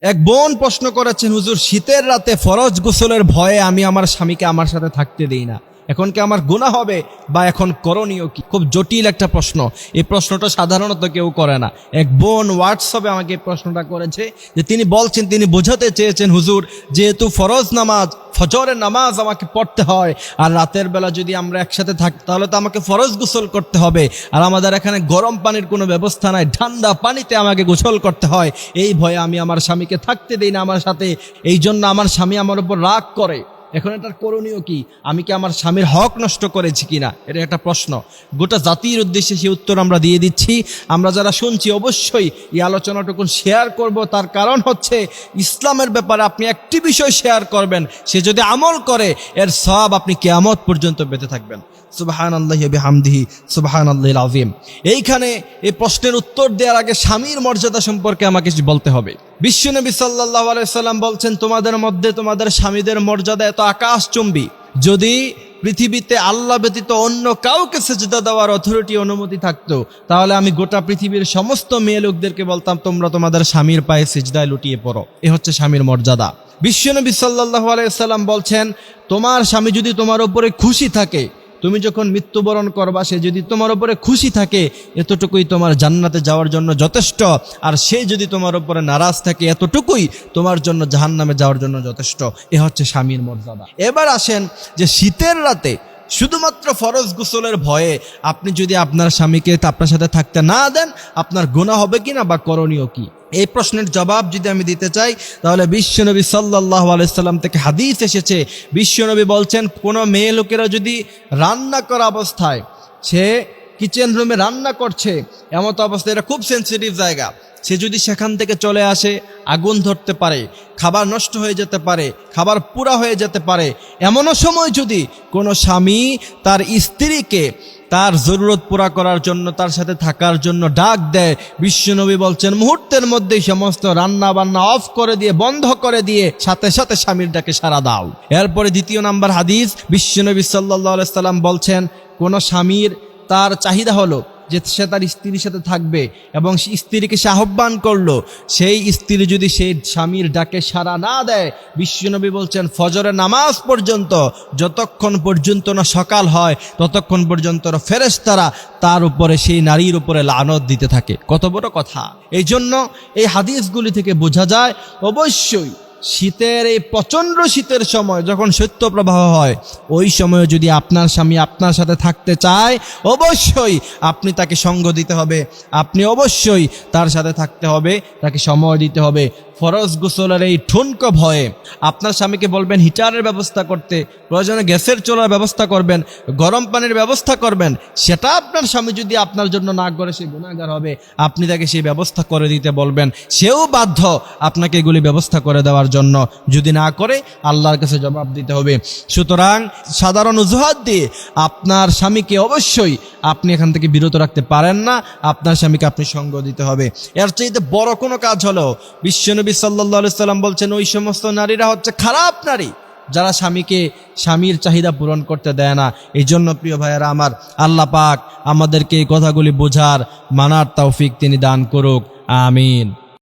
এক বোন প্রশ্ন করেছেন, হুজুর শীতের রাতে ফরজ গোসলের ভয়ে আমি আমার স্বামীকে আমার সাথে থাকতে দেই না, এখন কি আমার গুনাহ হবে বা এখন করণীয় কি? খুব জটিল একটা প্রশ্ন। এই প্রশ্নটা সাধারণত কেউ করে না। এক বোন হোয়াটসঅ্যাপে আমাকে এই প্রশ্নটা করেছে যে তিনি বলছেন, তিনি বোঝাতে চেয়েছেন, হুজুর যেহেতু ফরজ নামাজ ফজরের নামাজ আমাকে পড়তে হয়, আর রাতের বেলা যদি আমরা একসাথে থাকি তাহলে তো আমাকে ফরজ গোসল করতে হবে, আর আমাদের এখানে গরম পানির কোনো ব্যবস্থা নাই, ঠান্ডা পানিতে আমাকে গোসল করতে হয়। এই ভয়ে আমি আমার স্বামীকে থাকতে দেই না আমার সাথে, এই জন্য আমার স্বামী আমার উপর রাগ করে। এখন এটার করণীয় কি? আমি কি আমার স্বামীর হক নষ্ট করেছি কিনা? এটা একটা প্রশ্ন। গোটা জাতির উদ্দেশ্যে সেই উত্তর আমরা দিয়ে দিচ্ছি। আমরা যারা শুনছি অবশ্যই এই আলোচনাটুকু শেয়ার করব। তার কারণ হচ্ছে ইসলামের ব্যাপারে আপনি একটি বিষয় শেয়ার করবেন, সে যদি আমল করে এর সওয়াব আপনি কিয়ামত পর্যন্ত পেতে থাকবেন। সুবহানাল্লাহি ওয়া বিহামদিহি সুবহানাল্লাহিল আযীম। এইখানে এই প্রশ্নের উত্তর দেওয়ার আগে স্বামীর মর্যাদা সম্পর্কে আমাকে বলতে হবে। বিশ্বনবী সাল্লাল্লাহু আলাইহি সাল্লাম বলছেন, তোমাদের মধ্যে তোমাদের স্বামীদের মর্যাদা এত আকাশচুম্বী, যদি পৃথিবীতে আল্লাহ ব্যতীত অন্য কাউকে সিজদা দেওয়ার অথরিটি অনুমতি থাকতো তাহলে আমি গোটা পৃথিবীর সমস্ত মেয়ে লোকদেরকে বলতাম তোমরা তোমাদের স্বামীর পায়ে সিজদায় লুটিয়ে পড়ো। এ হচ্ছে স্বামীর মর্যাদা। বিশ্বনবী সাল্লাল্লাহু আলাইহি সাল্লাম বলছেন, তোমার স্বামী যদি তোমার উপরে খুশি থাকে, তুমি যখন মৃত্যুবরণ করবা সে যদি তোমার উপরে খুশি থাকে, এতটুকুই তোমার জান্নাতে যাওয়ার জন্য যথেষ্ট। আর সে যদি তোমার উপরে নারাজ থাকে, এতটুকুই তোমার জন্য জাহান্নামে যাওয়ার জন্য যথেষ্ট। এ হচ্ছে স্বামীর মর্যাদা। এবার আসেন যে শীতের রাতে শুধুমাত্র ফরজ গোসলের ভয়ে আপনি যদি আপনার স্বামীকে আপনার সাথে থাকতে না দেন, আপনার গুনাহ হবে কিনা বা করণীয় কি? এই প্রশ্নের জবাব যদি আমি দিতে চাই তাহলে বিশ্বনবী সাল্লাল্লাহু আলাইহি সাল্লাম থেকে হাদিস এসেছে। বিশ্বনবী বলছেন, কোনো মেয়ে লোকেরা যদি রান্না করা অবস্থায়, সে কিচেন রুমে রান্না করছে, এমত অবস্থায়, এটা খুব সেন্সিটিভ জায়গা, সে যদি সেখান থেকে চলে আসে, আগুন ধরতে পারে, খাবার নষ্ট হয়ে যেতে পারে, খাবার পুরা হয়ে যেতে পারে। এমনও সময় যদি কোনো স্বামী তার স্ত্রীকে তার জরুরত পুরা করার জন্য, তার সাথে থাকার জন্য ডাক দেয়, বিশ্বনবী বলছেন মুহূর্তের মধ্যেই সমস্ত রান্না বান্না অফ করে দিয়ে, বন্ধ করে দিয়ে সাথে সাথে স্বামীর ডাকে সাড়া দাও। এরপরে দ্বিতীয় নাম্বার হাদিস, বিশ্বনবী সাল্লাল্লাহু আলাইহি সাল্লাম বলছেন, কোন স্বামীর তার চাহিদা হলো যে সে তার স্ত্রীর সাথে থাকবে এবং স্ত্রীকে সে আহ্বান করলো, সেই স্ত্রী যদি সেই স্বামীর ডাকে সাড়া না দেয়, বিশ্বনবী বলছেন ফজরের নামাজ পর্যন্ত, যতক্ষণ পর্যন্ত না সকাল হয় ততক্ষণ পর্যন্ত ফেরেশতারা তার উপরে, সেই নারীর উপরে লানত দিতে থাকে। কত বড় কথা! এই জন্য এই হাদিসগুলি থেকে বোঝা যায় অবশ্যই শীতের, এই প্রচণ্ড শীতের সময় যখন শৈত্যপ্রবাহ হয়, ওই সময় যদি আপনার স্বামী আপনার সাথে থাকতে চায়, অবশ্যই আপনি তাকে সঙ্গ দিতে হবে, আপনি অবশ্যই তার সাথে থাকতে হবে, তাকে সময় দিতে হবে। ফরজ গোসলের এই ঠুনকো ভয়ে আপনার স্বামীকে বলবেন হিটারের ব্যবস্থা করতে, প্রয়োজনে গ্যাসের চুলার ব্যবস্থা করবেন, গরম পানির ব্যবস্থা করবেন। সেটা আপনার স্বামী যদি আপনার জন্য না করে, সে গুনাহগার হবে। আপনি তাকে সেই ব্যবস্থা করে দিতে বলবেন, সেও বাধ্য আপনাকে এগুলি ব্যবস্থা করে দেওয়ার জন্য। যদি না করে, আল্লাহর কাছে জবাব দিতে হবে। সুতরাং সাধারণ অজুহাত দিয়ে আপনার স্বামীকে অবশ্যই আপনি এখান থেকে বিরত রাখতে পারেন না, আপনার স্বামীকে আপনি সঙ্গ দিতে হবে। এর চাইতে বড় কোনো কাজ হলো, বিশ্বনবী সাল্লাল্লাহু আলাইহি সাল্লাম বলছেন, ওই সমস্ত নারীরা হচ্ছে খারাপ নারী যারা স্বামীর চাহিদা পূরণ করতে দেয় না। এই জন্য প্রিয় ভাইয়েরা আমার, আল্লাহ পাক আমাদেরকে এই কথাগুলি বোঝার, মানার তৌফিক তিনি দান করুক। আমিন।